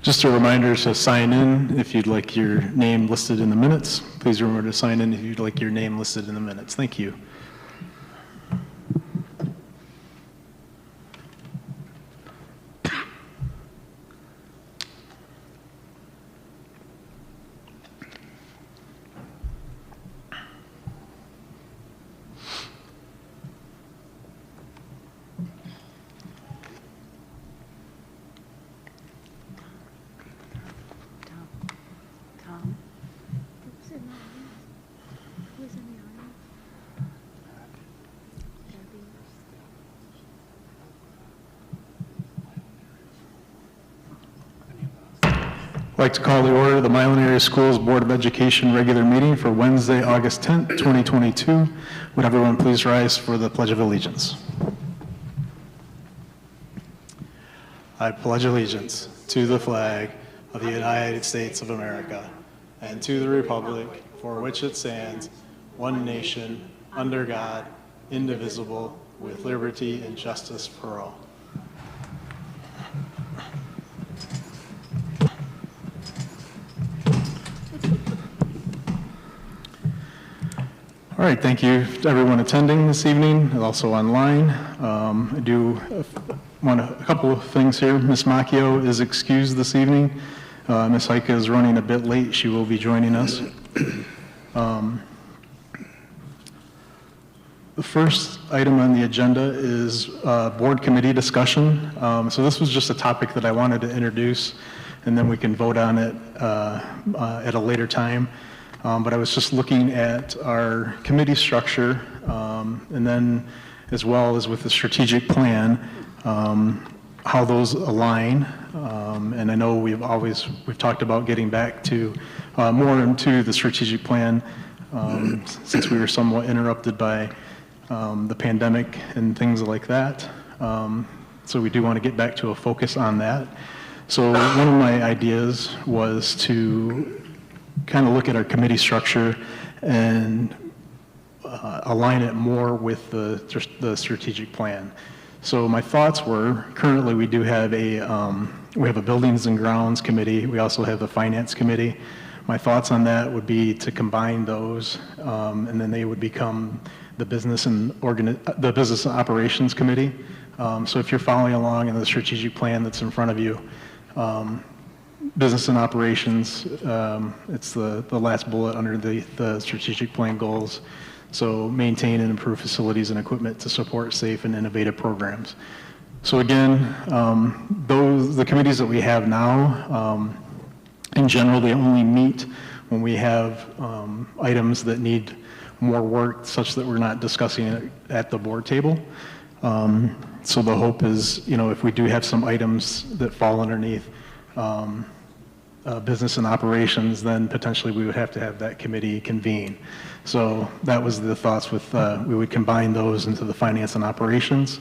Just a reminder to sign in if you'd like your name listed in the minutes. Please remember to sign in if you'd like your name listed in the minutes. Thank you. I'd like to call the order of the Milan Area Schools Board of Education regular meeting for Wednesday, August 10th, 2022. Would everyone please rise for the Pledge of Allegiance? I pledge allegiance to the flag of the United States of America and to the republic for which it stands, one nation, under God, indivisible, with liberty and justice for all. All right, thank you to everyone attending this evening and also online. I do want a couple of things here. Ms. Macchio is excused this evening. Ms. Heike is running a bit late. She will be joining us. The first item on the agenda is board committee discussion. So this was just a topic that I wanted to introduce, and then we can vote on it at a later time. But I was just looking at our committee structure, and then as well as with the strategic plan, how those align. And I know we've talked about getting back to more into the strategic plan since we were somewhat interrupted by the pandemic and things like that. So we do want to get back to a focus on that. So one of my ideas was to kind of look at our committee structure and align it more with the strategic plan. So my thoughts were, currently we do have we have a buildings and grounds committee. We also have the finance committee. My thoughts on that would be to combine those, and then they would become the business and operations committee. So if you're following along in the strategic plan that's in front of you, business and operations, it's the last bullet under the strategic plan goals. So maintain and improve facilities and equipment to support safe and innovative programs. So again, the committees that we have now, in general, they only meet when we have items that need more work such that we're not discussing it at the board table. So the hope is, if we do have some items that fall underneath business and operations, then potentially we would have to have that committee convene. So that was the thoughts with, we would combine those into the finance and operations.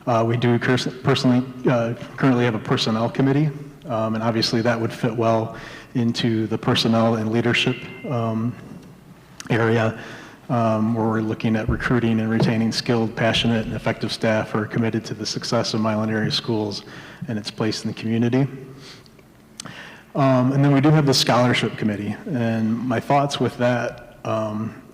We do currently have a personnel committee, and obviously that would fit well into the personnel and leadership area, where we're looking at recruiting and retaining skilled, passionate, and effective staff who are committed to the success of Milan Area Schools and its place in the community. And then we do have the scholarship committee, and my thoughts with that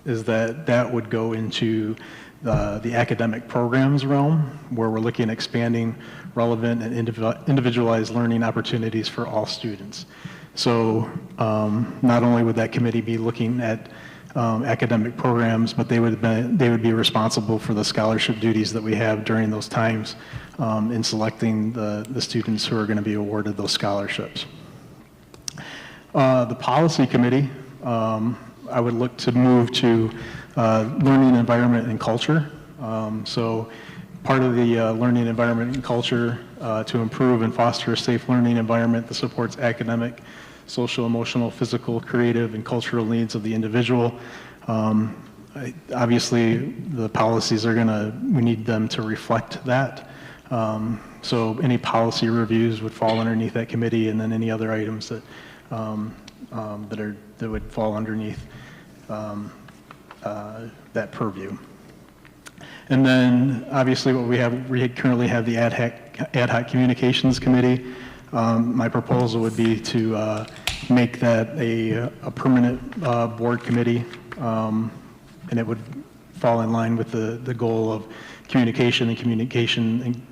is that would go into the academic programs realm, where we're looking at expanding relevant and individualized learning opportunities for all students. So not only would that committee be looking at academic programs, but they would be responsible for the scholarship duties that we have during those times in selecting the students who are going to be awarded those scholarships. The policy committee, I would look to move to learning environment and culture. So part of the learning environment and culture to improve and foster a safe learning environment that supports academic, social, emotional, physical, creative, and cultural needs of the individual. Obviously, the policies we need them to reflect that. So any policy reviews would fall underneath that committee, and then any other items that would fall underneath that purview. And then obviously we currently have the ad hoc communications committee. My proposal would be to make that a permanent board committee, and it would fall in line with the goal of communication and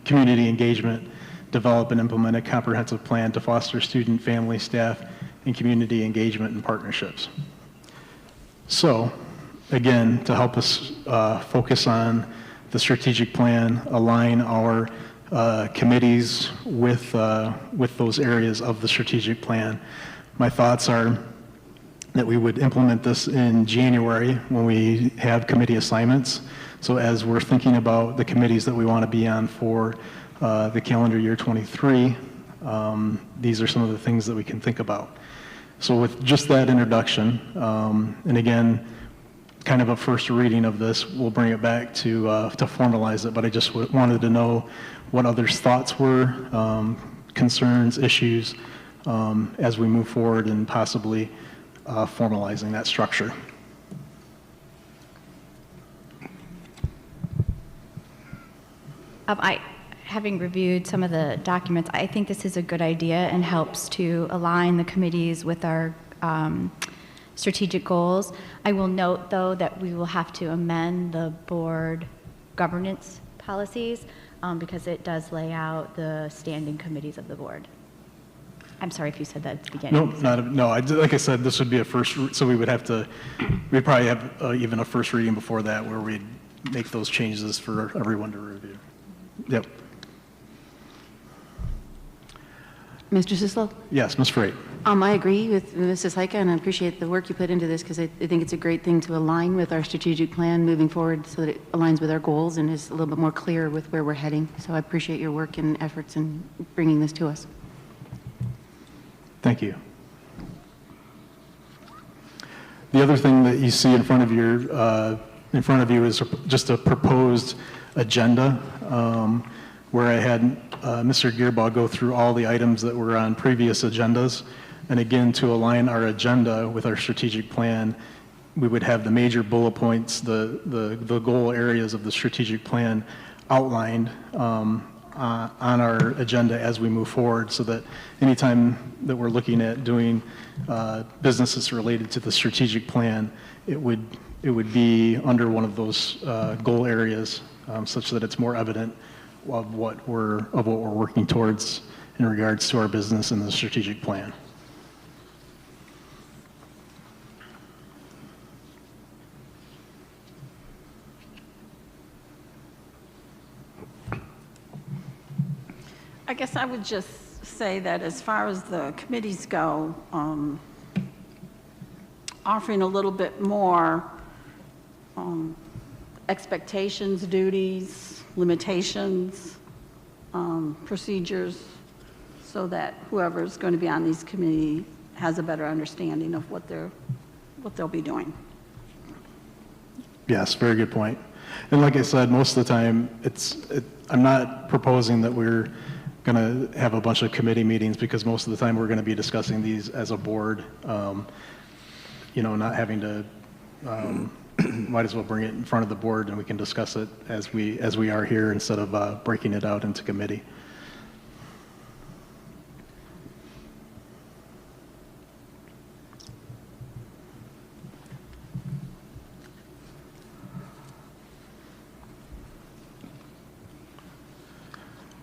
community engagement, develop and implement a comprehensive plan to foster student, family, staff, and community engagement and partnerships. So, again, to help us focus on the strategic plan, align our committees with those areas of the strategic plan, my thoughts are that we would implement this in January when we have committee assignments. So as we're thinking about the committees that we want to be on for the calendar year 23, these are some of the things that we can think about. So with just that introduction, and again, kind of a first reading of this, we'll bring it back to formalize it, but I just wanted to know what others' thoughts were, concerns, issues, as we move forward and possibly formalizing that structure. Having reviewed some of the documents, I think this is a good idea and helps to align the committees with our strategic goals. I will note, though, that we will have to amend the board governance policies because it does lay out the standing committees of the board. I'm sorry if you said that at the beginning. No, like I said, this would be a first, so we'd probably have even a first reading before that where we'd make those changes for everyone to review. Yep. Mr. Sislo? Yes, Ms. Freight. I agree with Mrs. Heike, and I appreciate the work you put into this because I think it's a great thing to align with our strategic plan moving forward so that it aligns with our goals and is a little bit more clear with where we're heading. So I appreciate your work and efforts in bringing this to us. Thank you. The other thing that you see in front of you is just a proposed agenda where I had Mr. Gearbaugh go through all the items that were on previous agendas. And again, to align our agenda with our strategic plan, we would have the major bullet points, the goal areas of the strategic plan outlined on our agenda as we move forward, so that anytime that we're looking at doing businesses related to the strategic plan, it would be under one of those goal areas, such that it's more evident of what we're working towards in regards to our business and the strategic plan. I guess I would just say that as far as the committees go, offering a little bit more expectations, duties, limitations, procedures, so that whoever's going to be on these committees has a better understanding of what they'll be doing. Yes, very good point. And like I said, most of the time, I'm not proposing that we're going to have a bunch of committee meetings, because most of the time we're going to be discussing these as a board, not having to, might as well bring it in front of the board and we can discuss it as we are here, instead of breaking it out into committee.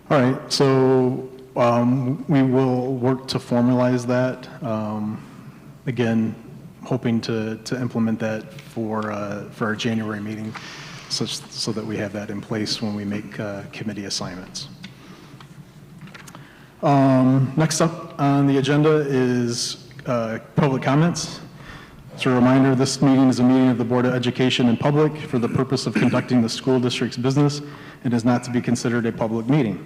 All right, so we will work to formalize that. Again, hoping to implement that for our January meeting, so that we have that in place when we make committee assignments. Next up on the agenda is public comments. As a reminder, this meeting is a meeting of the Board of Education in public for the purpose of conducting the school district's business and is not to be considered a public meeting.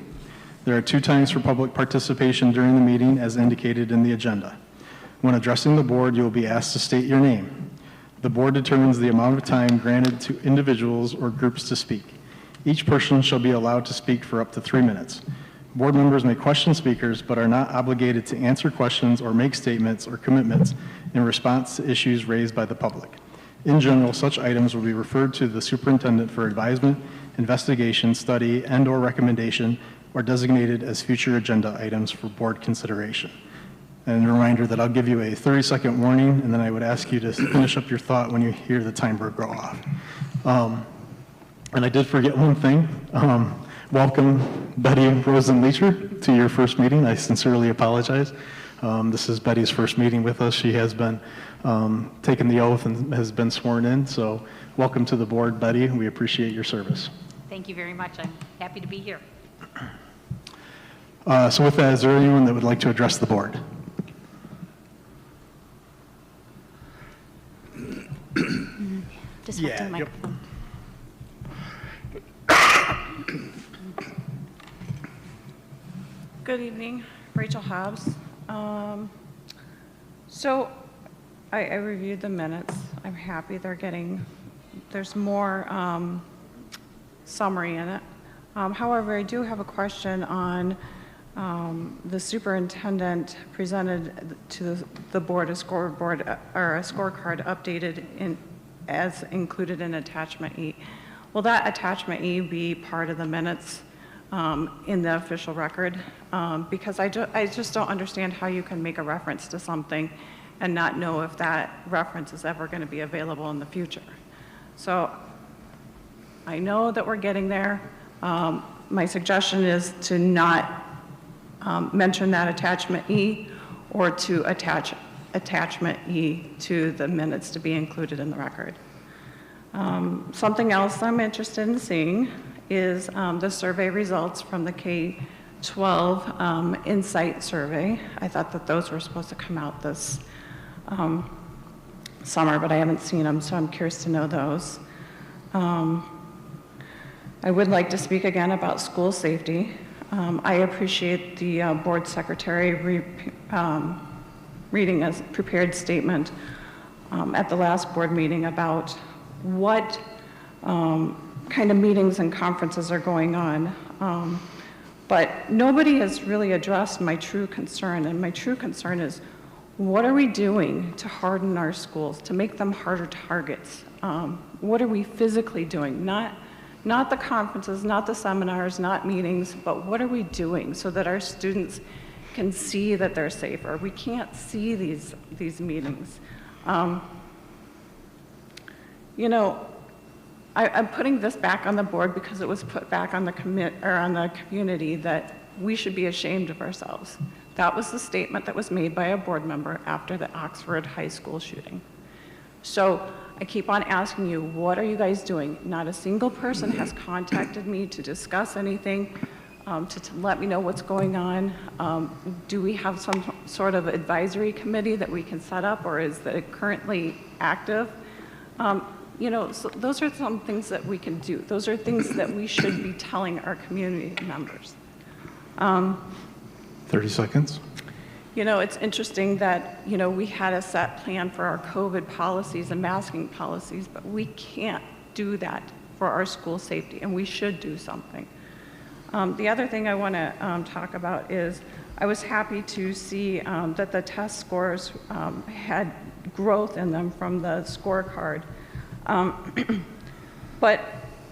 There are 2 times for public participation during the meeting as indicated in the agenda. When addressing the board, you will be asked to state your name. The board determines the amount of time granted to individuals or groups to speak. Each person shall be allowed to speak for up to 3 minutes. Board members may question speakers, but are not obligated to answer questions or make statements or commitments in response to issues raised by the public. In general, such items will be referred to the superintendent for advisement, investigation, study, and/or recommendation or designated as future agenda items for board consideration. And a reminder that I'll give you a 30-second warning, and then I would ask you to finish up your thought when you hear the timer go off. And I did forget one thing. Welcome, Betty Rosen-Leacher, to your first meeting. I sincerely apologize. This is Betty's first meeting with us. She has been taken the oath and has been sworn in. So welcome to the board, Betty. We appreciate your service. Thank you very much. I'm happy to be here. So with that, is there anyone that would like to address the board? Just hold Yeah, the yep. microphone. Good evening, Rachel Hobbs. So I reviewed the minutes. I'm happy there's more summary in it. However, I do have a question on the superintendent presented to the board a scoreboard or a scorecard updated as included in attachment E. Will that attachment E be part of the minutes in the official record? Because I just don't understand how you can make a reference to something and not know if that reference is ever going to be available in the future. So I know that we're getting there. My suggestion is to not mention that attachment E or to attach attachment E to the minutes to be included in the record. Something else I'm interested in seeing is the survey results from the K-12 Insight Survey. I thought that those were supposed to come out this summer, but I haven't seen them, so I'm curious to know those. I would like to speak again about school safety. I appreciate the board secretary reading a prepared statement at the last board meeting about what kind of meetings and conferences are going on. But nobody has really addressed my true concern, and my true concern is, what are we doing to harden our schools, to make them harder targets? What are we physically doing? Not the conferences, not the seminars, not meetings, but what are we doing so that our students can see that they're safer? We can't see these meetings. You know, I'm putting this back on the board because it was put back on the community that we should be ashamed of ourselves. That was the statement that was made by a board member after the Oxford High School shooting. So I keep on asking you, what are you guys doing? Not a single person has contacted me to discuss anything, to let me know what's going on. Do we have some sort of advisory committee that we can set up, or is that currently active? You know, so those are some things that we can do. Those are things that we should be telling our community members. 30 seconds. You know, it's interesting that, you know, we had a set plan for our COVID policies and masking policies, but we can't do that for our school safety, and we should do something. The other thing I want to talk about is I was happy to see that the test scores had growth in them from the scorecard. But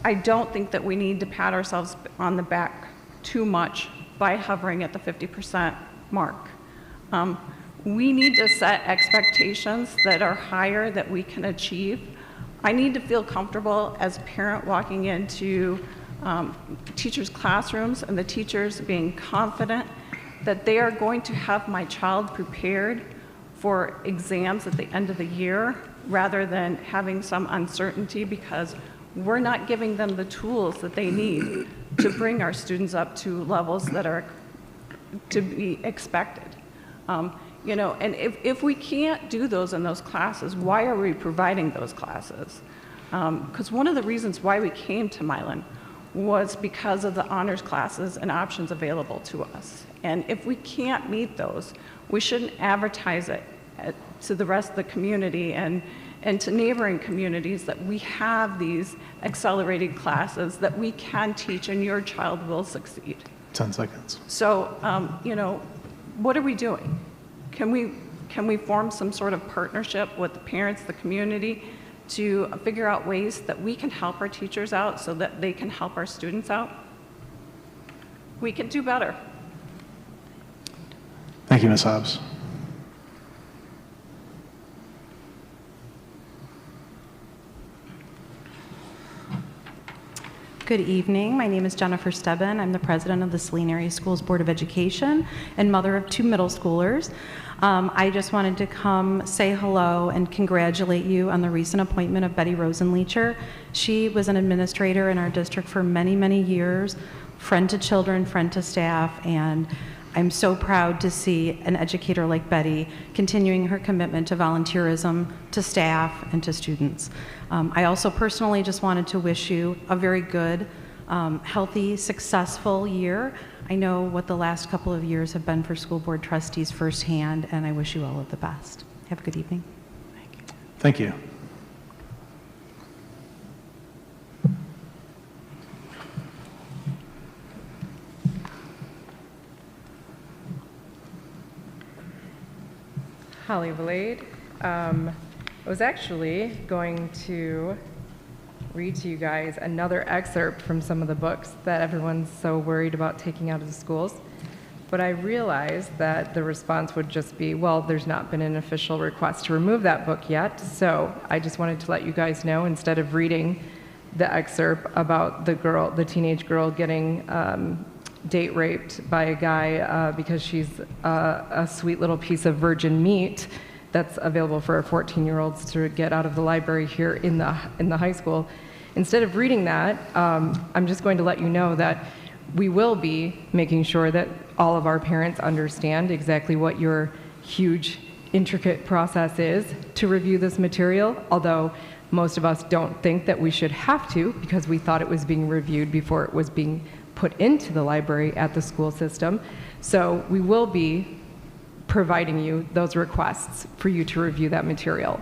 I don't think that we need to pat ourselves on the back too much by hovering at the 50% mark. We need to set expectations that are higher that we can achieve. I need to feel comfortable as a parent walking into teachers' classrooms and the teachers being confident that they are going to have my child prepared for exams at the end of the year rather than having some uncertainty because we're not giving them the tools that they need to bring our students up to levels that are to be expected. You know, and if we can't do those in those classes, why are we providing those classes? Because one of the reasons why we came to Milan was because of the honors classes and options available to us. And if we can't meet those, we shouldn't advertise it to the rest of the community and to neighboring communities that we have these accelerated classes that we can teach and your child will succeed. 10 seconds. So, you know, what are we doing? Can we form some sort of partnership with the parents, the community, to figure out ways that we can help our teachers out so that they can help our students out? We can do better. Thank you, Ms. Hobbs. Good evening. My name is Jennifer Stebbin. I'm the president of the Saline Area Schools Board of Education and mother of 2 middle schoolers. I just wanted to come say hello and congratulate you on the recent appointment of Betty Rosenleacher. She was an administrator in our district for many, many years, friend to children, friend to staff, and I'm so proud to see an educator like Betty continuing her commitment to volunteerism, to staff, and to students. I also personally just wanted to wish you a very good, healthy, successful year. I know what the last couple of years have been for school board trustees firsthand, and I wish you all of the best. Have a good evening. Thank you. Holly Valade. I was actually going to read to you guys another excerpt from some of the books that everyone's so worried about taking out of the schools. But I realized that the response would just be, well, there's not been an official request to remove that book yet. So I just wanted to let you guys know, instead of reading the excerpt about the teenage girl getting date raped by a guy because she's a sweet little piece of virgin meat that's available for our 14-year-olds to get out of the library here in the high school. Instead of reading that, I'm just going to let you know that we will be making sure that all of our parents understand exactly what your huge, intricate process is to review this material, although most of us don't think that we should have to, because we thought it was being reviewed before it was being put into the library at the school system. So we will be providing you those requests for you to review that material.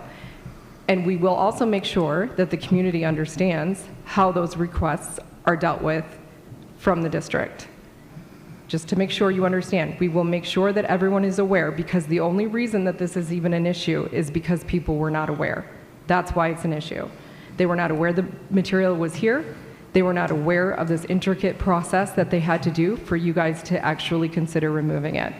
And we will also make sure that the community understands how those requests are dealt with from the district. Just to make sure you understand, we will make sure that everyone is aware, because the only reason that this is even an issue is because people were not aware. That's why it's an issue. They were not aware the material was here. They were not aware of this intricate process that they had to do for you guys to actually consider removing it.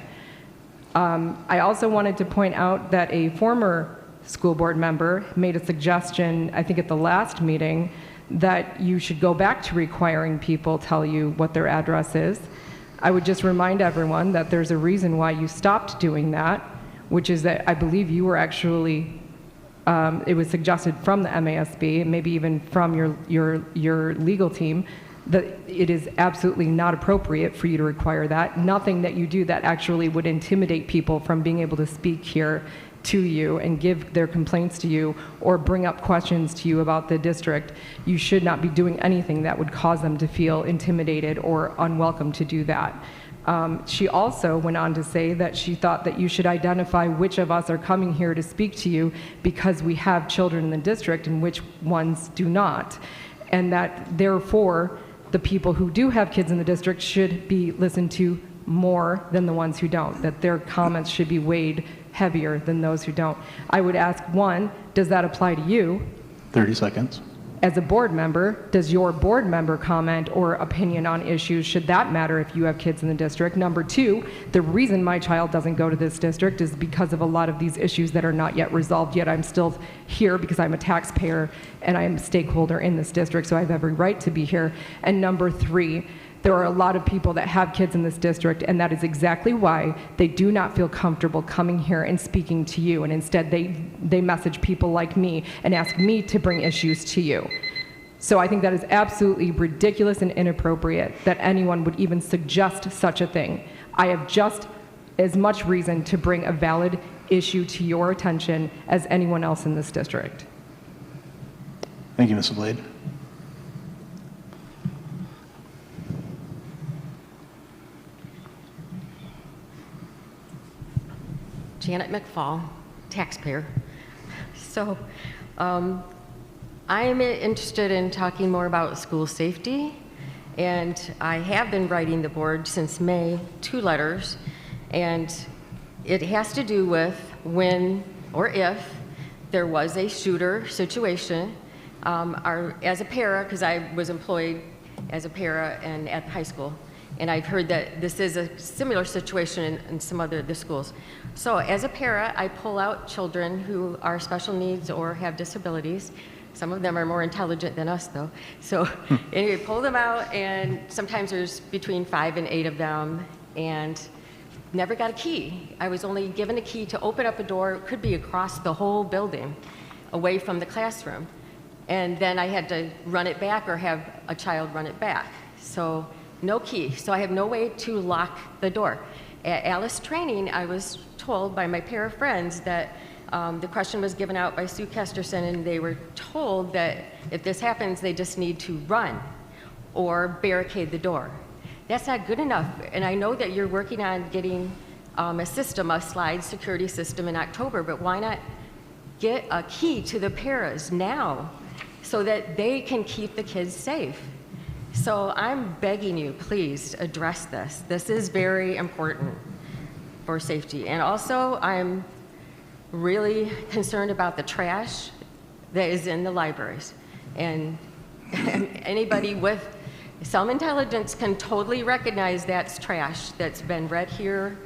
I also wanted to point out that a former school board member made a suggestion, I think at the last meeting, that you should go back to requiring people tell you what their address is. I would just remind everyone that there's a reason why you stopped doing that, which is that I believe you were actually, it was suggested from the MASB, maybe even from your legal team, that it is absolutely not appropriate for you to require that. Nothing that you do that actually would intimidate people from being able to speak here to you and give their complaints to you or bring up questions to you about the district. You should not be doing anything that would cause them to feel intimidated or unwelcome to do that. She also went on to say that she thought that you should identify which of us are coming here to speak to you because we have children in the district and which ones do not. And that therefore, the people who do have kids in the district should be listened to more than the ones who don't, that their comments should be weighed heavier than those who don't. I would ask, one, does that apply to you? 30 seconds. As a board member, does your board member comment or opinion on issues, should that matter if you have kids in the district? Number two, the reason my child doesn't go to this district is because of a lot of these issues that are not yet resolved, yet I'm still here because I'm a taxpayer and I'm a stakeholder in this district, so I have every right to be here. And number three, there are a lot of people that have kids in this district, and that is exactly why they do not feel comfortable coming here and speaking to you, and instead they message people like me and ask me to bring issues to you. So I think that is absolutely ridiculous and inappropriate that anyone would even suggest such a thing. I have just as much reason to bring a valid issue to your attention as anyone else in this district. Thank you, Ms. Blade. Janet McFall, taxpayer. So I'm interested in talking more about school safety, and I have been writing the board since May 2 letters, and it has to do with when or if there was a shooter situation. As a para, because I was employed as a para and at the high school, And I've heard that this is a similar situation in some other the schools. So as a para, I pull out children who are special needs or have disabilities. Some of them are more intelligent than us, though. So anyway, pull them out, and sometimes there's between 5 and 8 of them, and never got a key. I was only given a key to open up a door. It could be across the whole building, away from the classroom. And then I had to run it back or have a child run it back. So no key. So I have no way to lock the door. At Alice training, I was told by my pair of friends that the question was given out by Sue Kesterson, and they were told that if this happens, they just need to run or barricade the door. That's not good enough. And I know that you're working on getting a system, a slide security system in October, but why not get a key to the paras now so that they can keep the kids safe? So I'm begging you, please address this. This is very important for safety. And also, I'm really concerned about the trash that is in the libraries. And anybody with some intelligence can totally recognize that's trash that's been read here.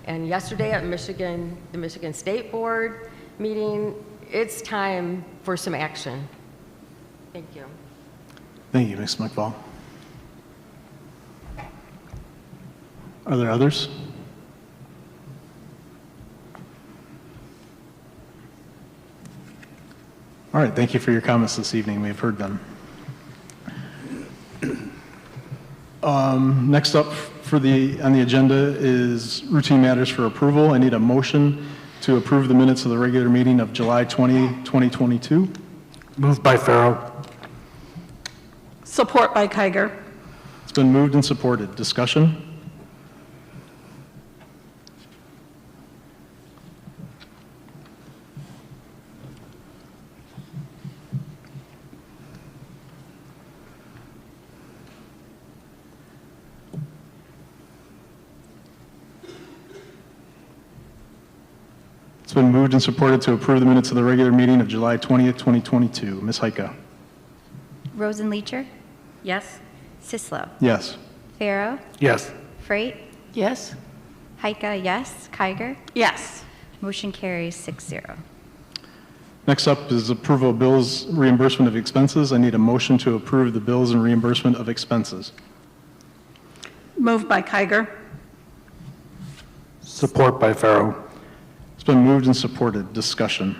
And yesterday at the Michigan State Board meeting, it's time for some action. Thank you. Thank you, Ms. McFall. Are there others? All right, thank you for your comments this evening. We've heard them. Next up on the agenda is routine matters for approval. I need a motion to approve the minutes of the regular meeting of July 20, 2022. Moved by Farrow. Support by Kiger. It's been moved and supported. Discussion? It's been moved and supported to approve the minutes of the regular meeting of July 20th, 2022. Ms. Heike? Rosenleacher, Yes? Sislo, Yes. Farrow, Yes. Freight, Yes? Heike, yes, Kiger. Yes. Motion carries 6-0. Next up is approval of bills, reimbursement of expenses. I need a motion to approve the bills and reimbursement of expenses. Moved by Kiger. Support by Farrow. It's been moved and supported. Discussion.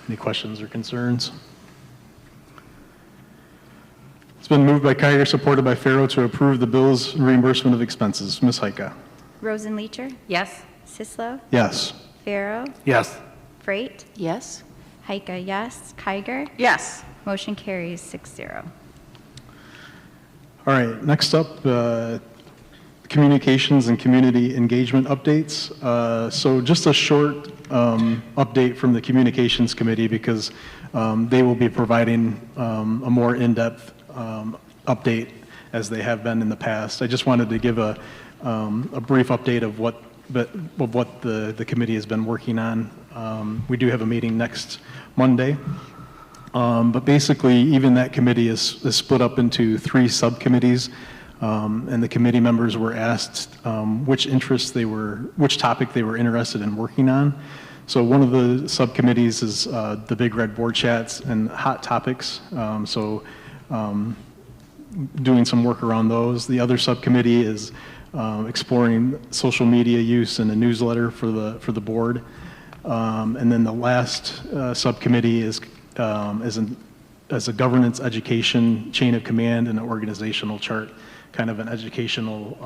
Any questions or concerns? It's been moved by Kiger, supported by Farrow to approve the bills and reimbursement of expenses. Ms. Heike? Rosenleacher, Yes? Sislo, Yes. Farrow, Yes. Freight, Yes? Heike, yes, Kiger. Yes. Motion carries 6-0. All right, next up, communications and community engagement updates. So just a short update from the communications committee, because they will be providing a more in-depth update as they have been in the past. I just wanted to give a brief update of what the committee has been working on. We do have a meeting next Monday. But basically, even that committee is split up into 3 subcommittees, and the committee members were asked which topic they were interested in working on. So one of the subcommittees is the Big Red Board Chats and Hot Topics, doing some work around those. The other subcommittee is exploring social media use in a newsletter for the board. And then the last subcommittee is as a governance education chain of command and an organizational chart, kind of an educational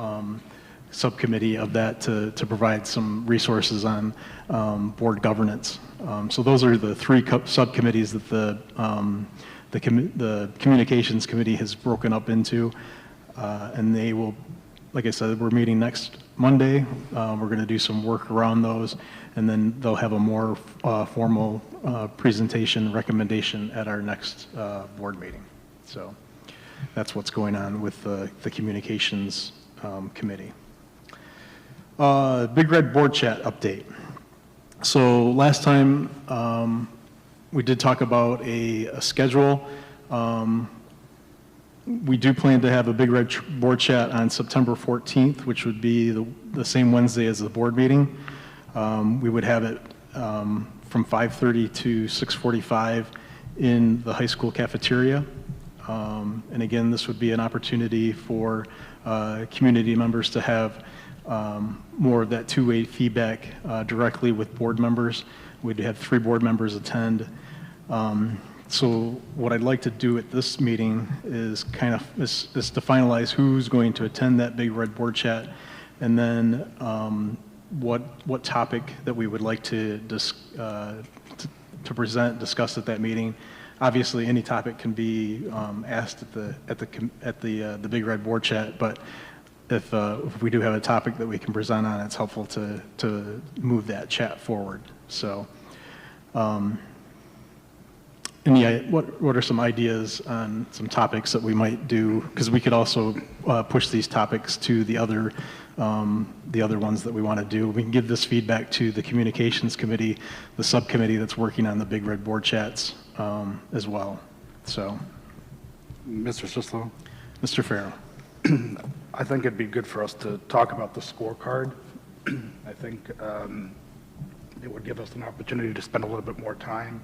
subcommittee of that to provide some resources on board governance. So those are the 3 subcommittees that the communications committee has broken up into, and they will, like I said, we're meeting next Monday. We're going to do some work around those, and then they'll have a more formal presentation recommendation at our next board meeting. So that's what's going on with the communications committee. Big Red Board Chat update. So last time We did talk about a schedule. We do plan to have a Big Red board chat on September 14th, which would be the same Wednesday as the board meeting. We would have it from 5:30 to 6:45 in the high school cafeteria. And again, this would be an opportunity for community members to have more of that two-way feedback directly with board members. We'd have 3 board members attend. So what I'd like to do at this meeting is is to finalize who's going to attend that Big Red board chat, and then what topic that we would like to present, discuss at that meeting. Obviously, any topic can be asked at the Big Red board chat, but if we do have a topic that we can present on, it's helpful to move that chat forward. So, what are some ideas on some topics that we might do? Because we could also push these topics to the other ones that we want to do. We can give this feedback to the communications committee, the subcommittee that's working on the Big Red board chats as well. So, Mr. Sislo, Mr. Farrow. I think it'd be good for us to talk about the scorecard. I think it would give us an opportunity to spend a little bit more time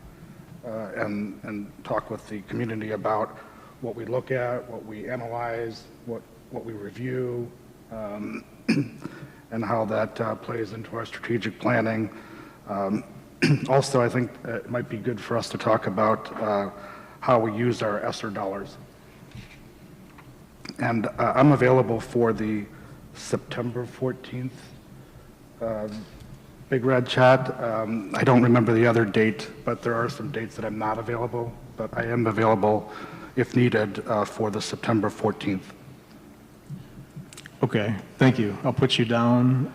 and talk with the community about what we look at, what we analyze, what we review, and how that plays into our strategic planning. Also, I think it might be good for us to talk about how we use our ESSER dollars. And I'm available for the September 14th Big Red chat. I don't remember the other date, but there are some dates that I'm not available, but I am available if needed for the September 14th. Okay, thank you. I'll put you down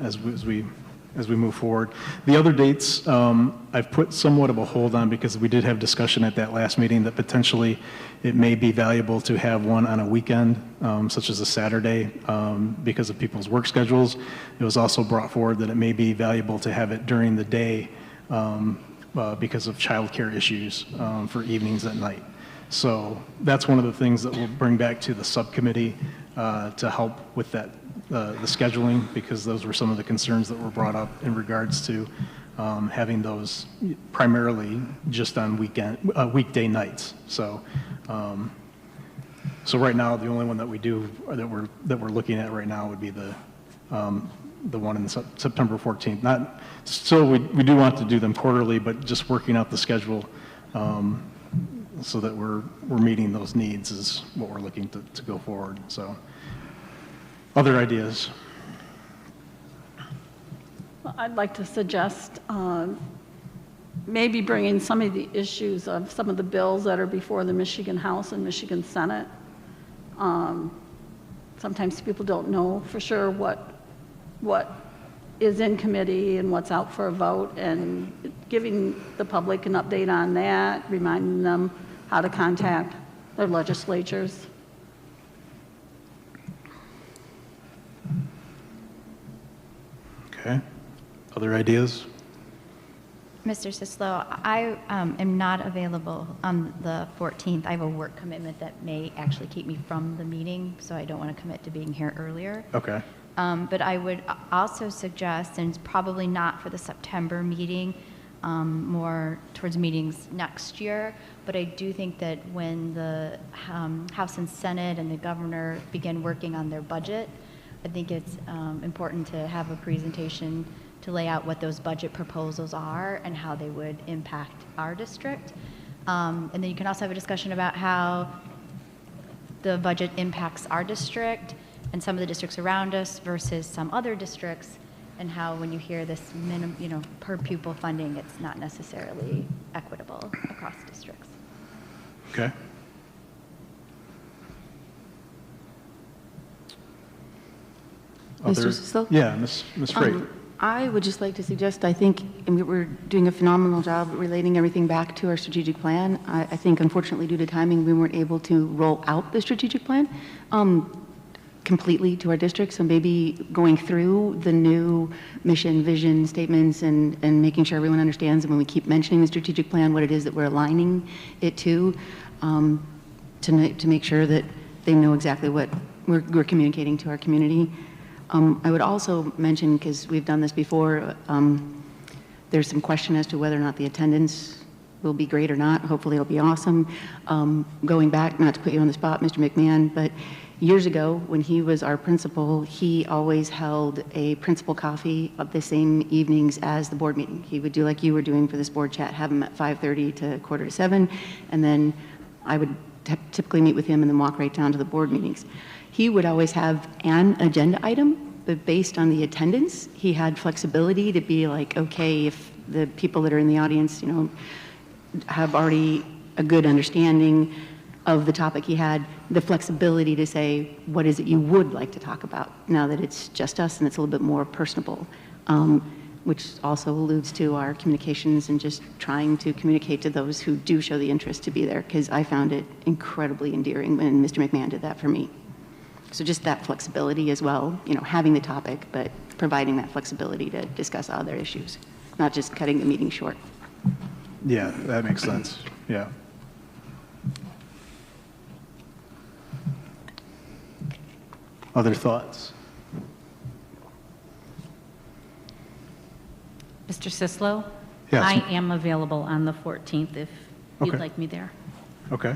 as we move forward. The other dates, I've put somewhat of a hold on because we did have discussion at that last meeting that potentially it may be valuable to have one on a weekend, such as a Saturday, because of people's work schedules. It was also brought forward that it may be valuable to have it during the day because of childcare issues for evenings at night. So that's one of the things that we'll bring back to the subcommittee to help with that, the scheduling, because those were some of the concerns that were brought up in regards to having those primarily just on weekday nights. So, so right now, the only one that we do, or that we're looking at right now would be the one in September 14th. Not, still, we do want to do them quarterly, but just working out the schedule so that we're meeting those needs is what we're looking to go forward. So, other ideas? Well, I'd like to suggest maybe bringing some of the issues of some of the bills that are before the Michigan House and Michigan Senate. Sometimes people don't know for sure what is in committee and what's out for a vote, and giving the public an update on that, reminding them how to contact their legislatures. Okay. Other ideas? Mr. Sislo, I am not available on the 14th. I have a work commitment that may actually keep me from the meeting, so I don't want to commit to being here earlier. Okay. But I would also suggest, and it's probably not for the September meeting, more towards meetings next year, but I do think that when the House and Senate and the governor begin working on their budget, I think it's important to have a presentation to lay out what those budget proposals are and how they would impact our district. And then you can also have a discussion about how the budget impacts our district and some of the districts around us versus some other districts, and how when you hear this per pupil funding, it's not necessarily equitable across districts. Okay. Mr. Sislo? Yeah, Ms. Freight. I would just like to suggest, I think, and we're doing a phenomenal job relating everything back to our strategic plan. I think, unfortunately, due to timing, we weren't able to roll out the strategic plan. completely to our district. So maybe going through the new mission, vision statements and making sure everyone understands, and when we keep mentioning the strategic plan, what it is that we're aligning it to make sure that they know exactly what we're communicating to our community. I would also mention, because we've done this before, there's some question as to whether or not the attendance will be great or not. Hopefully it'll be awesome. Going back, not to put you on the spot, Mr. McMahon, but years ago when he was our principal, he always held a principal coffee of the same evenings as the board meeting. He would do like you were doing for this board chat, have him at 5:30 to 6:45, and then I would typically meet with him and then walk right down to the board meetings. He would always have an agenda item, but based on the attendance, he had flexibility to be like, okay, if the people that are in the audience, you know, have already a good understanding of the topic, he had the flexibility to say, what is it you would like to talk about now that it's just us and it's a little bit more personable, which also alludes to our communications and just trying to communicate to those who do show the interest to be there, because I found it incredibly endearing when Mr. McMahon did that for me. So just that flexibility as well, you know, having the topic, but providing that flexibility to discuss other issues, not just cutting the meeting short. Yeah, that makes sense. Yeah. Other thoughts? Mr. Sislo? Yes. I am available on the 14th if you'd Okay. like me there. Okay.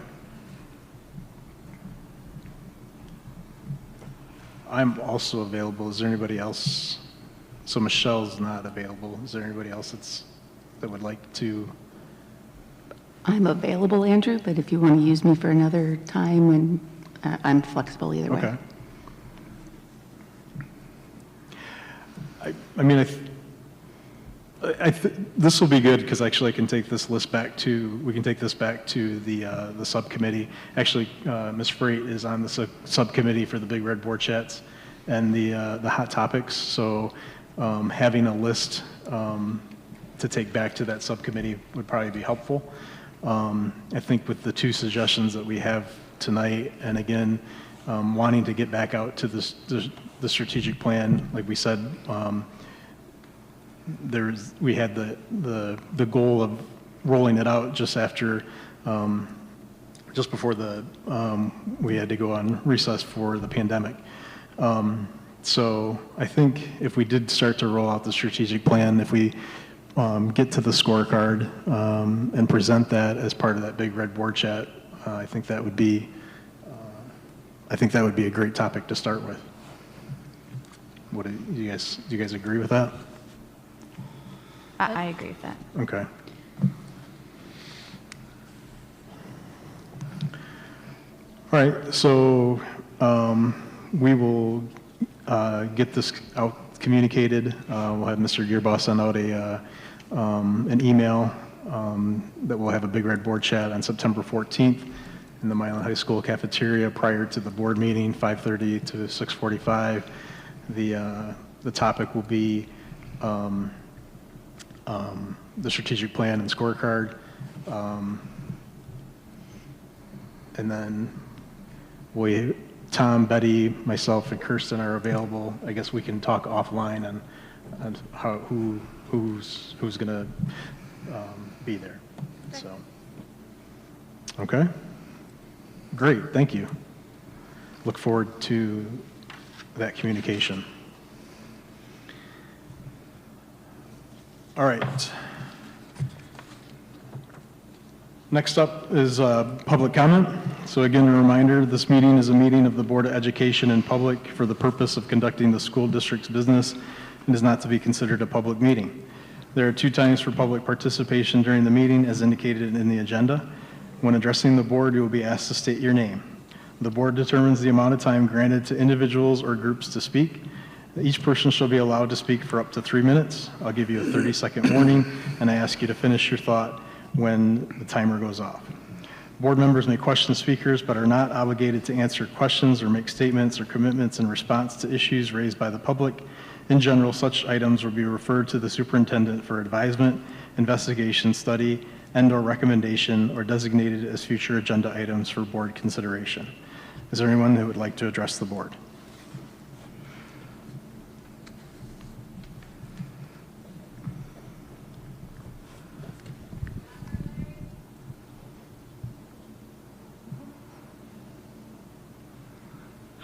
I'm also available. Is there anybody else? So Michelle's not available. Is there anybody else that would like to? I'm available, Andrew, but if you want to use me for another time, when I'm flexible either way. Okay. I mean, this will be good because actually I can take this list back to, we can take this back to the subcommittee. Actually, Ms. Freight is on the subcommittee for the Big Red Board Chats and the hot topics. So having a list to take back to that subcommittee would probably be helpful. I think with the two suggestions that we have tonight, and again, wanting to get back out to the strategic plan, like we said, we had the goal of rolling it out just after, just before we had to go on recess for the pandemic. So I think if we did start to roll out the strategic plan, if we get to the scorecard and present that as part of that Big Red Board Chat, I think that would be a great topic to start with. What do you guys agree with that? I agree with that. Okay. All right, so we will get this out communicated. We'll have Mr. Gearboss send out an email that will have a Big Red Board Chat on September 14th in the Milan High School cafeteria prior to the board meeting, 5:30 to 6:45. The topic will be the strategic plan and scorecard. And then Tom, Betty, myself, and Kirsten are available. I guess we can talk offline on who's going to be there. So, okay. Great, thank you. Look forward to that communication. All right. Next up is public comment. So again, a reminder, this meeting is a meeting of the Board of Education in public for the purpose of conducting the school district's business and is not to be considered a public meeting. There are 2 times for public participation during the meeting as indicated in the agenda. When addressing the board, you will be asked to state your name. The board determines the amount of time granted to individuals or groups to speak. Each person shall be allowed to speak for up to 3 minutes. I'll give you a 30-second warning, and I ask you to finish your thought when the timer goes off. Board members may question speakers, but are not obligated to answer questions or make statements or commitments in response to issues raised by the public. In general, such items will be referred to the superintendent for advisement, investigation, study, and/or recommendation, or designated as future agenda items for board consideration. Is there anyone who would like to address the board?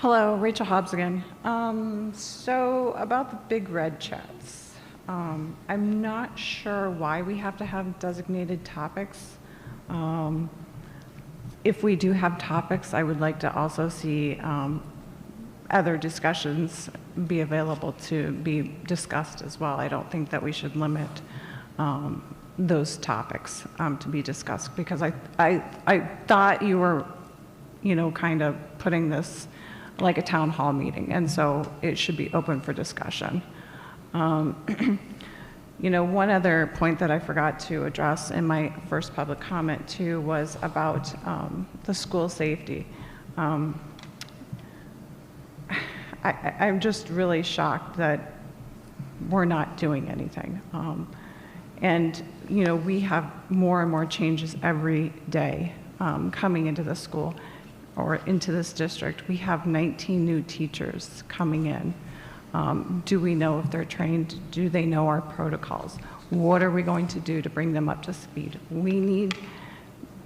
Hello, Rachel Hobbs again. So about the big red chats, I'm not sure why we have to have designated topics. If we do have topics, I would like to also see other discussions be available to be discussed as well. I don't think that we should limit those topics to be discussed, because I thought you were, kind of putting this like a town hall meeting, and so it should be open for discussion. One other point that I forgot to address in my first public comment too was about the school safety. I'm just really shocked that we're not doing anything. And we have more and more changes every day coming into the school or into this district. We have 19 new teachers coming in. Do we know if they're trained? Do they know our protocols? What are we going to do to bring them up to speed? We need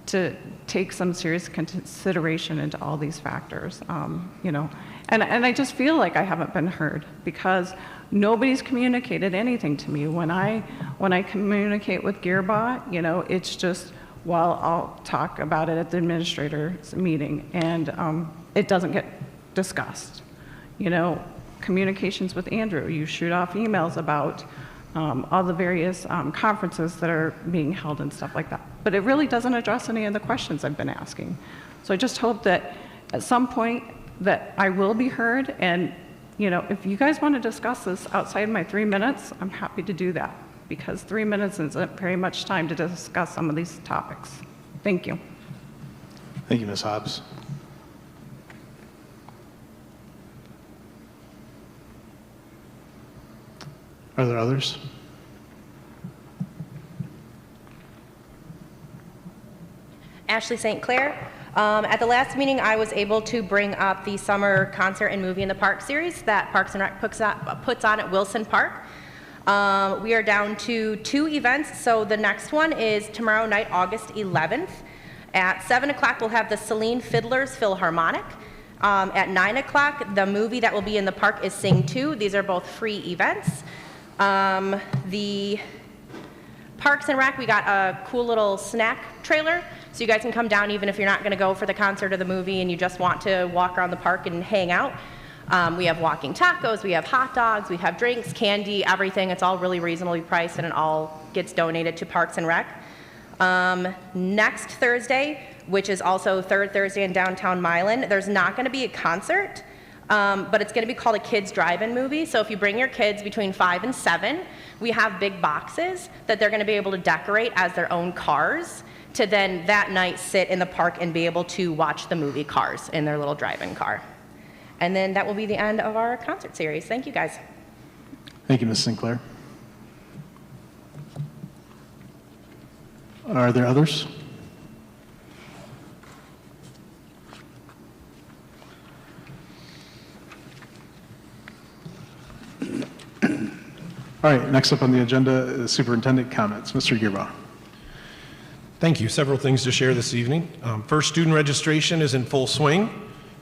to take some serious consideration into all these factors, And I just feel like I haven't been heard, because nobody's communicated anything to me. When I communicate with Gearba, it's just, well, I'll talk about it at the administrator's meeting, and it doesn't get discussed. Communications with Andrew, you shoot off emails about all the various conferences that are being held and stuff like that. But it really doesn't address any of the questions I've been asking. So I just hope that at some point that I will be heard, and if you guys want to discuss this outside my 3 minutes, I'm happy to do that, because 3 minutes isn't very much time to discuss some of these topics. Thank you. Thank you, Ms. Hobbs. Are there others? Ashley St. Clair. At the last meeting, I was able to bring up the summer concert and movie in the park series that Parks and Rec puts on at Wilson Park. We are down to 2 events, so the next one is tomorrow night, August 11th. At 7 o'clock, we'll have the Celine Fiddlers Philharmonic. At 9 o'clock, the movie that will be in the park is Sing 2. These are both free events. The Parks and Rec, we got a cool little snack trailer, so you guys can come down even if you're not going to go for the concert or the movie and you just want to walk around the park and hang out. We have walking tacos, we have hot dogs, we have drinks, candy, everything. It's all really reasonably priced, and it all gets donated to Parks and Rec. Next Thursday, which is also third Thursday in downtown Milan, there's not going to be a concert, but it's going to be called a kids drive-in movie. So if you bring your kids between 5 and 7, we have big boxes that they're going to be able to decorate as their own cars to then that night sit in the park and be able to watch the movie Cars in their little drive-in car. And then that will be the end of our concert series. Thank you, guys. Thank you, Ms. Sinclair. Are there others? All right, next up on the agenda is superintendent comments. Mr. Gearbaugh. Thank you. Several things to share this evening. First, student registration is in full swing.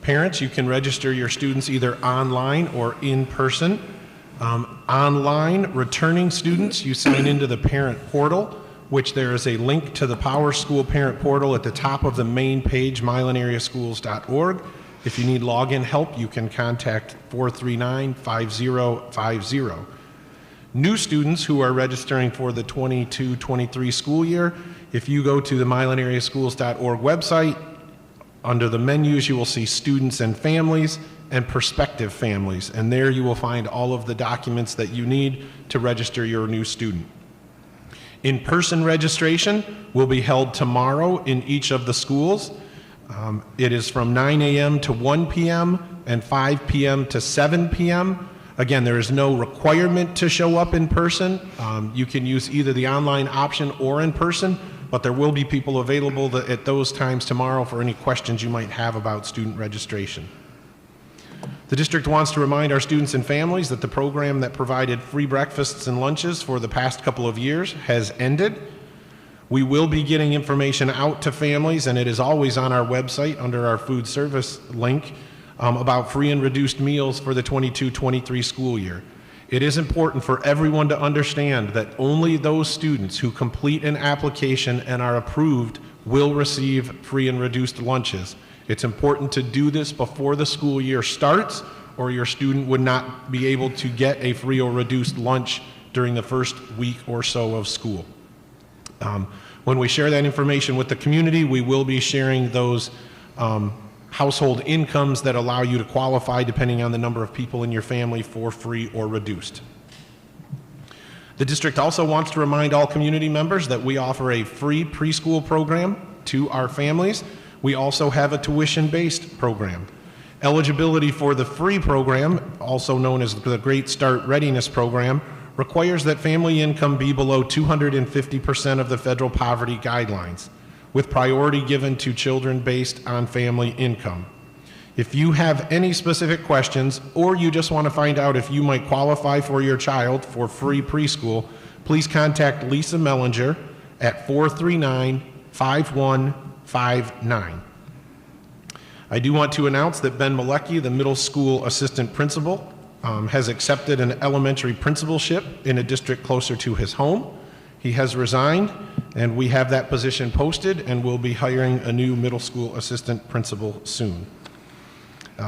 Parents, you can register your students either online or in person. Online, returning students, you sign into the parent portal, which there is a link to the Power School parent portal at the top of the main page, milanereaschools.org. If you need login help, you can contact 439-5050. New students who are registering for the 22-23 school year, if you go to the milanereaschools.org website, under the menus you will see students and families and prospective families, and there you will find all of the documents that you need to register your new student. In-person registration will be held tomorrow in each of the schools. It is from 9 a.m. to 1 p.m. and 5 p.m. to 7 p.m. Again, there is no requirement to show up in person. You can use either the online option or in person, but there will be people available at those times tomorrow for any questions you might have about student registration. The district wants to remind our students and families that the program that provided free breakfasts and lunches for the past couple of years has ended. We will be getting information out to families, and it is always on our website under our food service link. about free and reduced meals for the 22-23 school year. It is important for everyone to understand that only those students who complete an application and are approved will receive free and reduced lunches. It's important to do this before the school year starts, or your student would not be able to get a free or reduced lunch during the first week or so of school. When we share that information with the community, we will be sharing those household incomes that allow you to qualify depending on the number of people in your family for free or reduced. The district also wants to remind all community members that we offer a free preschool program to our families. We also have a tuition-based program. Eligibility for the free program, also known as the Great Start Readiness Program, requires that family income be below 250% of the federal poverty guidelines, with priority given to children based on family income. If you have any specific questions, or you just want to find out if you might qualify for your child for free preschool, please contact Lisa Mellinger at 439-5159. I do want to announce that Ben Malecki, the middle school assistant principal, has accepted an elementary principalship in a district closer to his home. He has resigned, and we have that position posted, and we'll be hiring a new middle school assistant principal soon.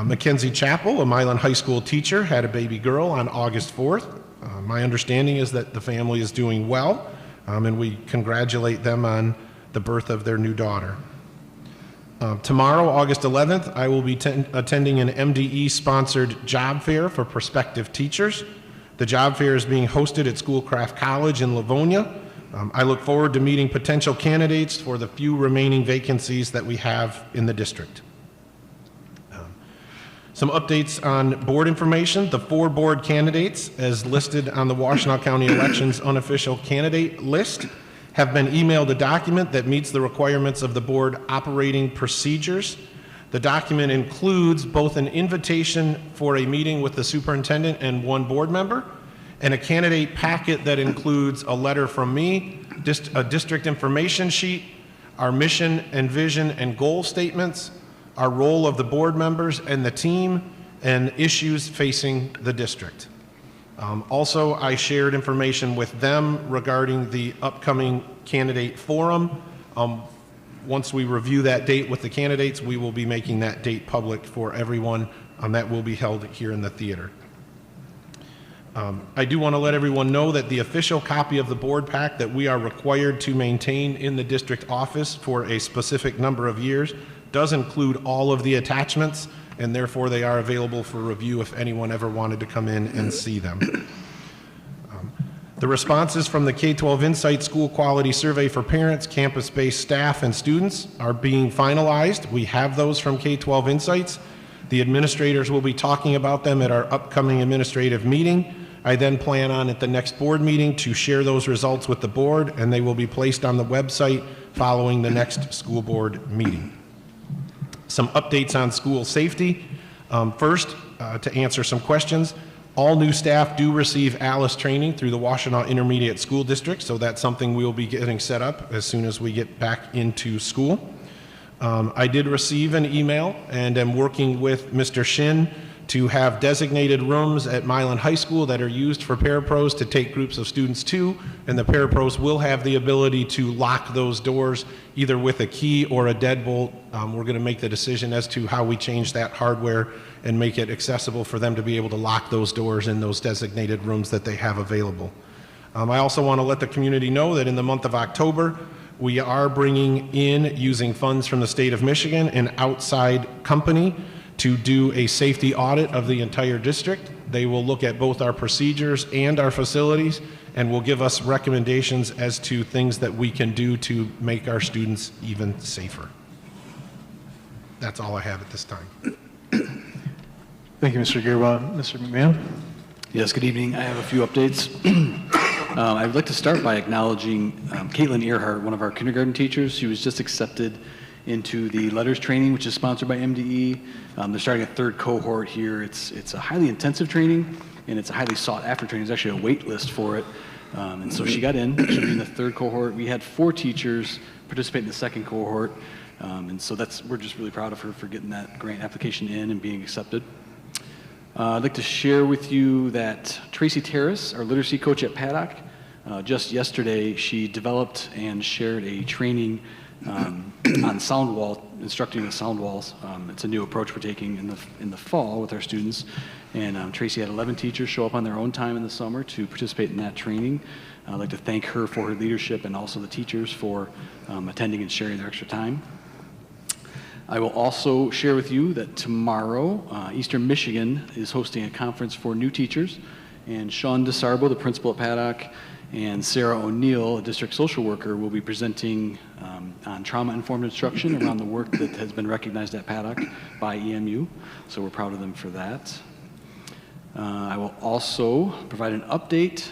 Mackenzie Chappell, a Milan High School teacher, had a baby girl on August 4th. My understanding is that the family is doing well, and we congratulate them on the birth of their new daughter. Tomorrow, August 11th, I will be attending an MDE-sponsored job fair for prospective teachers. The job fair is being hosted at Schoolcraft College in Livonia. I look forward to meeting potential candidates for the few remaining vacancies that we have in the district. Some updates on board information. The 4 board candidates, as listed on the Washtenaw County Elections unofficial candidate list, have been emailed a document that meets the requirements of the board operating procedures. The document includes both an invitation for a meeting with the superintendent and 1 board member, and a candidate packet that includes a letter from me, a district information sheet, our mission and vision and goal statements, our role of the board members and the team, and issues facing the district. Also, I shared information with them regarding the upcoming candidate forum. Once we review that date with the candidates, we will be making that date public for everyone. That will be held here in the theater. I do want to let everyone know that the official copy of the board pack that we are required to maintain in the district office for a specific number of years does include all of the attachments, and therefore they are available for review if anyone ever wanted to come in and see them. The responses from the K-12 Insight School Quality Survey for parents, campus-based staff, and students are being finalized. We have those from K-12 Insights. The administrators will be talking about them at our upcoming administrative meeting. I then plan on at the next board meeting to share those results with the board, and they will be placed on the website following the next school board meeting. Some updates on school safety. First, to answer some questions, all new staff do receive ALICE training through the Washtenaw Intermediate School District, so that's something we'll be getting set up as soon as we get back into school. I did receive an email and am working with Mr. Shin to have designated rooms at Milan High School that are used for parapros to take groups of students to, and the parapros will have the ability to lock those doors either with a key or a deadbolt. We're going to make the decision as to how we change that hardware and make it accessible for them to be able to lock those doors in those designated rooms that they have available. I also want to let the community know that in the month of October, we are bringing in, using funds from the state of Michigan, an outside company to do a safety audit of the entire district. They will look at both our procedures and our facilities and will give us recommendations as to things that we can do to make our students even safer. That's all I have at this time. Thank you, Mr. Gearwa. Mr. McMahon? Yes, good evening. I have a few updates. I'd like to start by acknowledging Caitlin Earhart, one of our kindergarten teachers. She was just accepted into the letters training, which is sponsored by MDE. They're starting a 3rd cohort here. It's a highly intensive training, and it's a highly sought after training. There's actually a wait list for it. And so she got in. She'll be in the 3rd cohort. We had 4 teachers participate in the 2nd cohort. And so we're just really proud of her for getting that grant application in and being accepted. I'd like to share with you that Tracy Terrace, our literacy coach at Paddock, just yesterday, she developed and shared a training on sound wall, instructing the sound walls. It's a new approach we're taking in the fall with our students. And Tracy had 11 teachers show up on their own time in the summer to participate in that training. I'd like to thank her for her leadership and also the teachers for attending and sharing their extra time. I will also share with you that tomorrow, Eastern Michigan is hosting a conference for new teachers, and Sean DeSarbo, the principal at Paddock, and Sarah O'Neill, a district social worker, will be presenting on trauma-informed instruction around the work that has been recognized at Paddock by EMU, so we're proud of them for that. I will also provide an update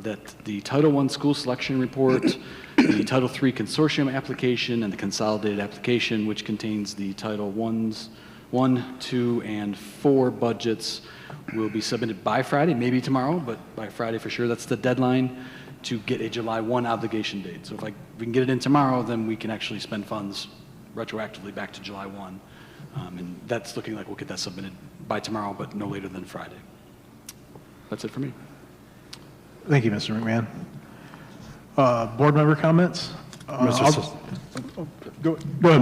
that the Title I school selection report, the Title III consortium application, and the consolidated application, which contains the Title I, II, and IV budgets, will be submitted by Friday, maybe tomorrow, but by Friday for sure. That's the deadline to get a July 1 obligation date. So if we can get it in tomorrow, then we can actually spend funds retroactively back to July 1. And that's looking like we'll get that submitted by tomorrow, but no later than Friday. That's it for me. Thank you, Mr. McMahon. Board member comments? Go ahead,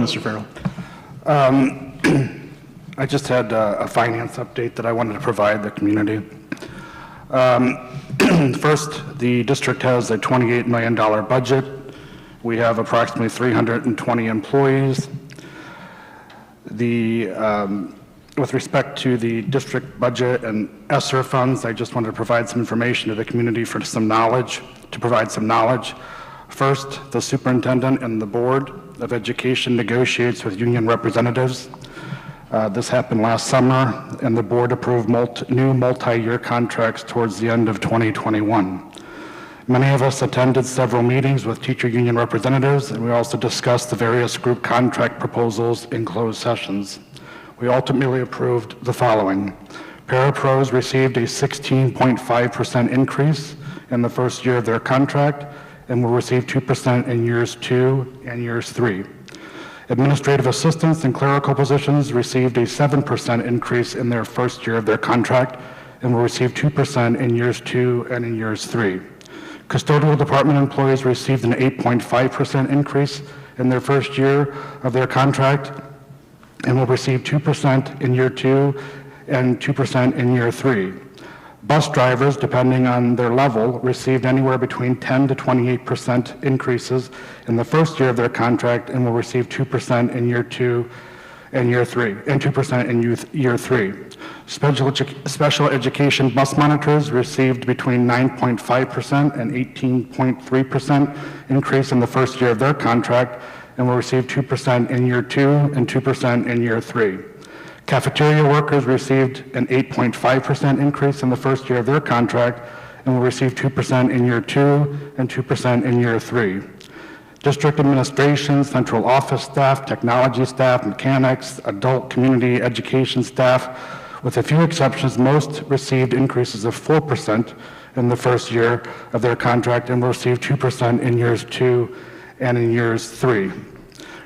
Mr. Farrell. I just had a finance update that I wanted to provide the community. First, the district has a $28 million budget. We have approximately 320 employees. With respect to the district budget and ESSER funds, I just wanted to provide some information to the community for some knowledge, to provide some knowledge. First, the superintendent and the Board of Education negotiates with union representatives. This happened last summer, and the board approved new multi-year contracts towards the end of 2021. Many of us attended several meetings with teacher union representatives, and we also discussed the various group contract proposals in closed sessions. We ultimately approved the following. Parapros received a 16.5% increase in the first year of their contract and will receive 2% in years 2 and years 3. Administrative assistants and clerical positions received a 7% increase in their first year of their contract and will receive 2% in years 2 and in years 3. Custodial department employees received an 8.5% increase in their first year of their contract and will receive 2% in year 2 and 2% in year 3. Bus drivers, depending on their level, received anywhere between 10 to 28% increases in the first year of their contract and will receive 2% in year 2 and year 3, and 2% in year 3. Special education bus monitors received between 9.5% and 18.3% increase in the first year of their contract and will receive 2% in year 2 and 2% in year 3. Cafeteria workers received an 8.5% increase in the first year of their contract and will receive 2% in year 2 and 2% in year 3. District administration, central office staff, technology staff, mechanics, adult community education staff, with a few exceptions, most received increases of 4% in the first year of their contract and will receive 2% in years 2 and in years 3.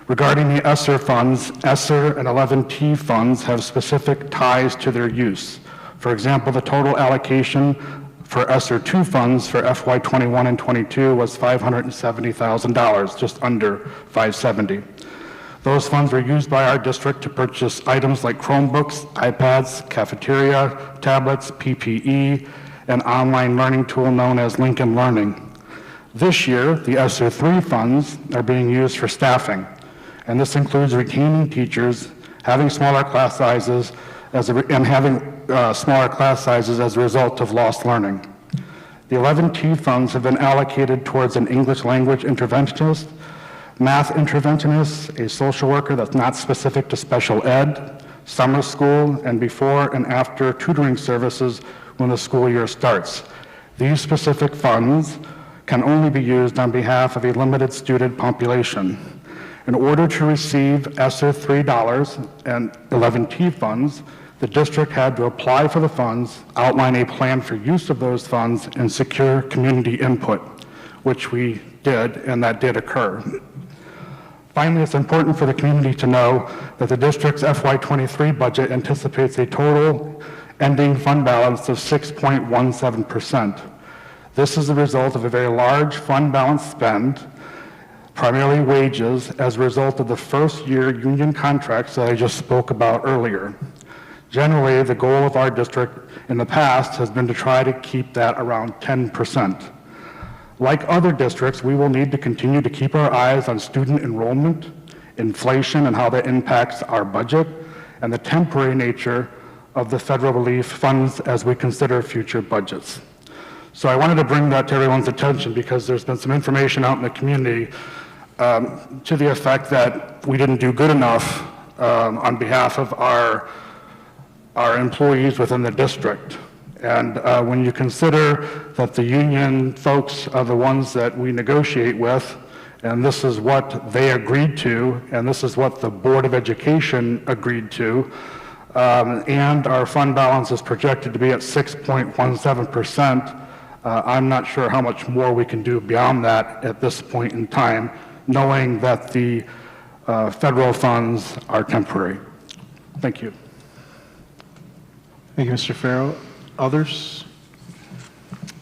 Regarding the ESSER funds, ESSER and 11T funds have specific ties to their use. For example, the total allocation for ESSER 2 funds for FY 21 and 22 was $570,000, just under $570,000. Those funds were used by our district to purchase items like Chromebooks, iPads, cafeteria, tablets, PPE, and online learning tool known as Lincoln Learning. This year, the ESSER 3 funds are being used for staffing, and this includes retaining teachers, having smaller class sizes, as a result of lost learning. The 11T funds have been allocated towards an English language interventionist, math interventionist, a social worker that's not specific to special ed, summer school, and before and after tutoring services when the school year starts. These specific funds can only be used on behalf of a limited student population. In order to receive ESSER $3 and 11T funds, the district had to apply for the funds, outline a plan for use of those funds, and secure community input, which we did, and that did occur. Finally, it's important for the community to know that the district's FY23 budget anticipates a total ending fund balance of 6.17%. This is the result of a very large fund balance spend, primarily wages, as a result of the first-year union contracts that I just spoke about earlier. Generally, the goal of our district in the past has been to try to keep that around 10%. Like other districts, we will need to continue to keep our eyes on student enrollment, inflation, and how that impacts our budget, and the temporary nature of the federal relief funds as we consider future budgets. So I wanted to bring that to everyone's attention because there's been some information out in the community to the effect that we didn't do good enough on behalf of our employees within the district. And when you consider that the union folks are the ones that we negotiate with, and this is what they agreed to, and this is what the Board of Education agreed to, and our fund balance is projected to be at 6.17%, I'm not sure how much more we can do beyond that at this point in time, knowing that the federal funds are temporary. Thank you. Thank you, Mr. Farrow. Others?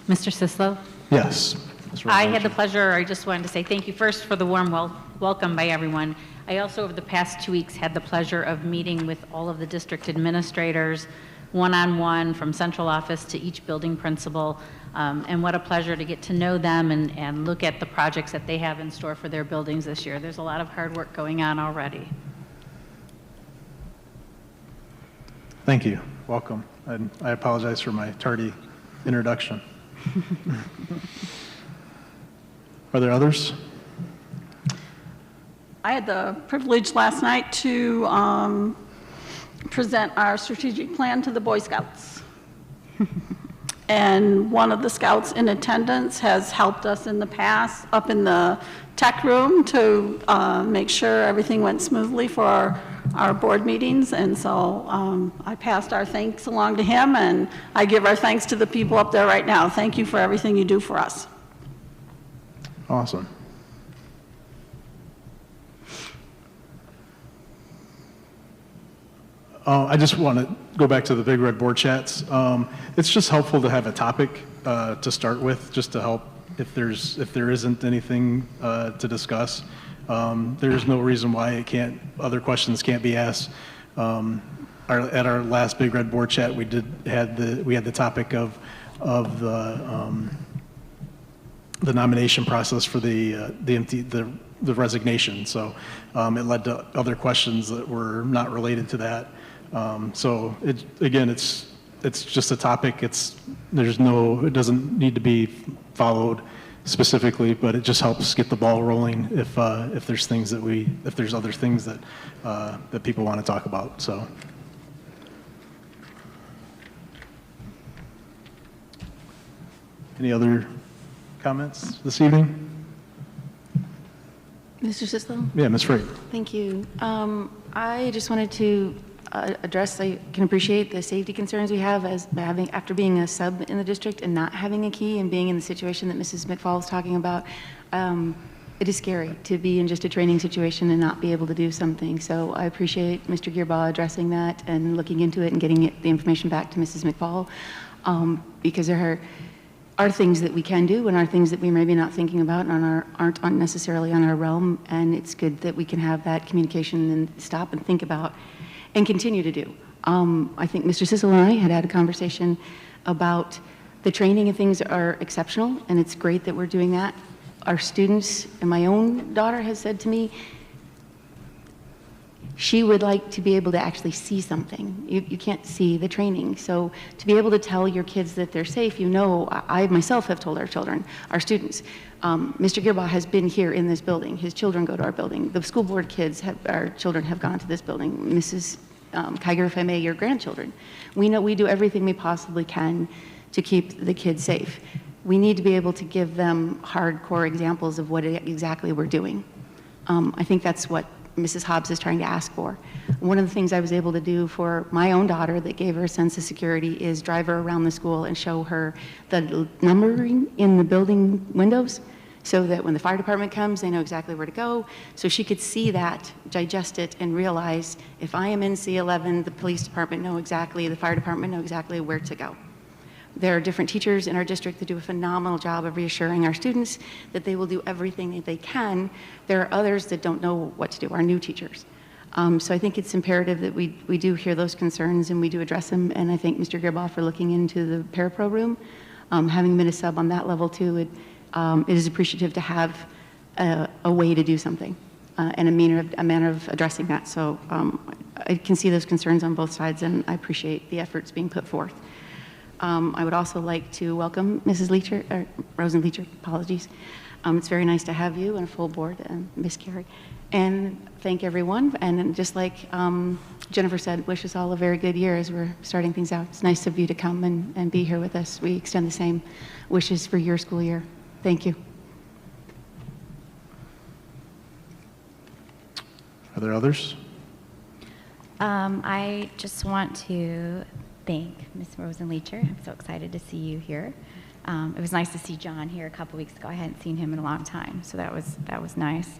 Mr. Sislo? Yes. I had the pleasure, I just wanted to say thank you first for the warm welcome by everyone. I also, over the past 2 weeks, had the pleasure of meeting with all of the district administrators, one-on-one, from central office to each building principal, and what a pleasure to get to know them and look at the projects that they have in store for their buildings this year. There's a lot of hard work going on already. Thank you. Welcome. And I apologize for my tardy introduction. Are there others? I had the privilege last night to present our strategic plan to the Boy Scouts. And one of the scouts in attendance has helped us in the past up in the tech room to make sure everything went smoothly for our board meetings. And so I passed our thanks along to him, and I give our thanks to the people up there right now. Thank you for everything you do for us. Awesome. I just want to go back to the Big Red Board chats. It's just helpful to have a topic to start with, just to help if there isn't anything to discuss. There's no reason why other questions can't be asked. At our last Big Red Board chat, we had the topic of the nomination process for the resignation. So it led to other questions that were not related to that. So it's just a topic. It doesn't need to be followed specifically, but it just helps get the ball rolling if there's other things that people want to talk about. So. Any other comments this evening? Mr. Sislo? Yeah, Ms. Freight. Thank you. I just wanted to address, I can appreciate the safety concerns we have after being a sub in the district and not having a key and being in the situation that Mrs. McFall was talking about. It is scary to be in just a training situation and not be able to do something. So I appreciate Mr. Gearbaugh addressing that and looking into it and getting the information back to Mrs. McFall, because there are things that we can do and are things that we may be not thinking about and aren't necessarily on our realm, and it's good that we can have that communication and stop and think about and continue to do. I think Mr. Sissel and I had a conversation about the training and things are exceptional, and it's great that we're doing that. Our students, and my own daughter has said to me, she would like to be able to actually see something. You can't see the training. So to be able to tell your kids that they're safe, I myself have told our children, our students, Mr. Gearbaugh has been here in this building. His children go to our building. The school board our children have gone to this building. Mrs. Kiger, if I may, your grandchildren. We know we do everything we possibly can to keep the kids safe. We need to be able to give them hardcore examples of what exactly we're doing. I think that's what Mrs. Hobbs is trying to ask for. One of the things I was able to do for my own daughter that gave her a sense of security is drive her around the school and show her the numbering in the building windows so that when the fire department comes, they know exactly where to go. So she could see that, digest it, and realize if I am in C11, the police department know exactly, the fire department know exactly where to go. There are different teachers in our district that do a phenomenal job of reassuring our students that they will do everything that they can. There are others that don't know what to do, our new teachers. So I think it's imperative that we do hear those concerns and we do address them. And I thank Mr. Gerbaugh for looking into the parapro room. Having been a sub on that level too, it is appreciative to have a way to do something and a manner of addressing that. So I can see those concerns on both sides, and I appreciate the efforts being put forth. I would also like to welcome Mrs. Leacher, or Rosen Leacher, apologies. It's very nice to have you and a full board, and Ms. Carey. And thank everyone. And then just like Jennifer said, wish us all a very good year as we're starting things out. It's nice of you to come and be here with us. We extend the same wishes for your school year. Thank you. Are there others? I just want to thank Ms. Rosenleacher. I'm so excited to see you here. It was nice to see John here a couple weeks ago. I hadn't seen him in a long time, so that was nice.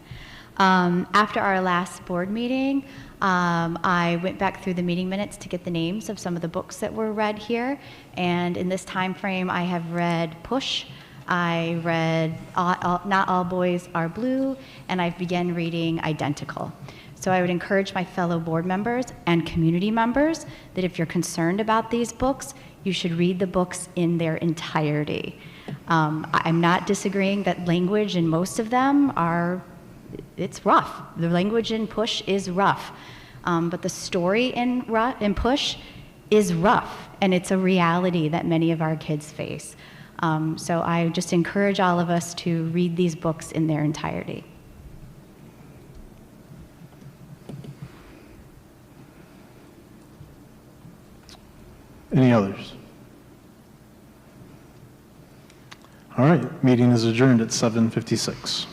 After our last board meeting, I went back through the meeting minutes to get the names of some of the books that were read here, and in this time frame, I have read Push, I read Not All Boys Are Blue, and I've begun reading Identical. So I would encourage my fellow board members and community members that if you're concerned about these books, you should read the books in their entirety. I'm not disagreeing that language in most of them it's rough. The language in Push is rough. But the story in Push is rough, and it's a reality that many of our kids face. So I just encourage all of us to read these books in their entirety. Any others? All right, meeting is adjourned at 7:56.